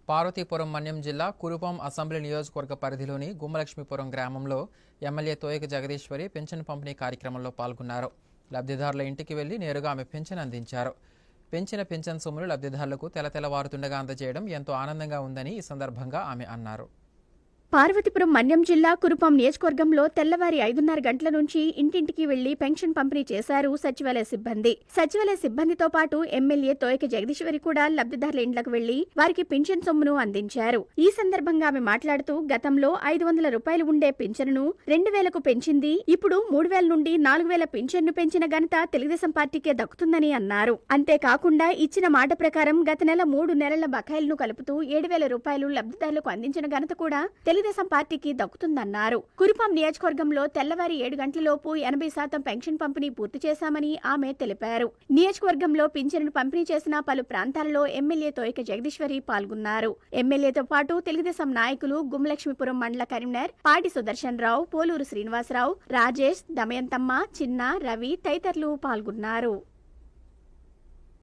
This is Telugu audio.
పార్వతీపురం మన్యం జిల్లా కురుపాం అసెంబ్లీ నియోజకవర్గ పరిధిలోని గుమ్మలక్ష్మీపురం గ్రామంలో ఎమ్మెల్యే తోయక జగదీశ్వరి పింఛన్ పంపిణీ కార్యక్రమంలో పాల్గొన్నారు. లబ్ధిదారుల ఇంటికి వెళ్లి నేరుగా ఆమె పింఛన్ అందించారు. పెంచిన పింఛన్ సొమ్ములు లబ్ధిదారులకు తెలతెలవారుతుండగా అందజేయడం ఎంతో ఆనందంగా ఉందని ఈ సందర్భంగా ఆమె అన్నారు. పార్వతీపురం మన్యం జిల్లా కురుపాం నియోజకవర్గంలో తెల్లవారి 5:30 గంటల నుంచి ఇంటింటికి వెళ్లి పెన్షన్ పంపిణీ చేశారు సచివాలయ సిబ్బంది. సచివాలయ సిబ్బందితో పాటు ఎమ్మెల్యే తోయక జగదీశ్వరి కూడా లబ్ధిదారుల ఇండ్లకు వెళ్లి వారికి పింఛన్ సొమ్మును అందించారు. ఈ సందర్భంగా ఆమె మాట్లాడుతూ గతంలో 500 రూపాయలు ఉండే పింఛన్ను 2000కు పెంచింది. ఇప్పుడు 3000 నుండి 4000 పింఛన్ను పెంచిన ఘనత తెలుగుదేశం పార్టీకే దక్కుతుందని అన్నారు. అంతేకాకుండా ఇచ్చిన మాట ప్రకారం గత నెల 3 నెలల బకాయిలను కలుపుతూ 7000 రూపాయలు లబ్ధిదారులకు అందించిన ఘనత కూడా తెలుగుదేశం పార్టీకి దక్కుతుందన్నారు. కురుపాం నియోజకవర్గంలో తెల్లవారి 7 గంటలలోపు 80% పెన్షన్ పంపిణీ పూర్తి చేశామని ఆమె తెలిపారు. నియోజకవర్గంలో పింఛన్ను పంపిణీ చేసిన పలు ప్రాంతాలలో ఎమ్మెల్యే తోయక జగదీశ్వరి పాల్గొన్నారు. ఎమ్మెల్యేతో పాటు తెలుగుదేశం నాయకులు గుమ్మలక్ష్మీపురం మండల కన్వీనర్ పాటి సుదర్శన్ రావు, పోలూరు శ్రీనివాసరావు, రాజేష్, దమయంతమ్మ, చిన్న, రవి తదితరులు పాల్గొన్నారు.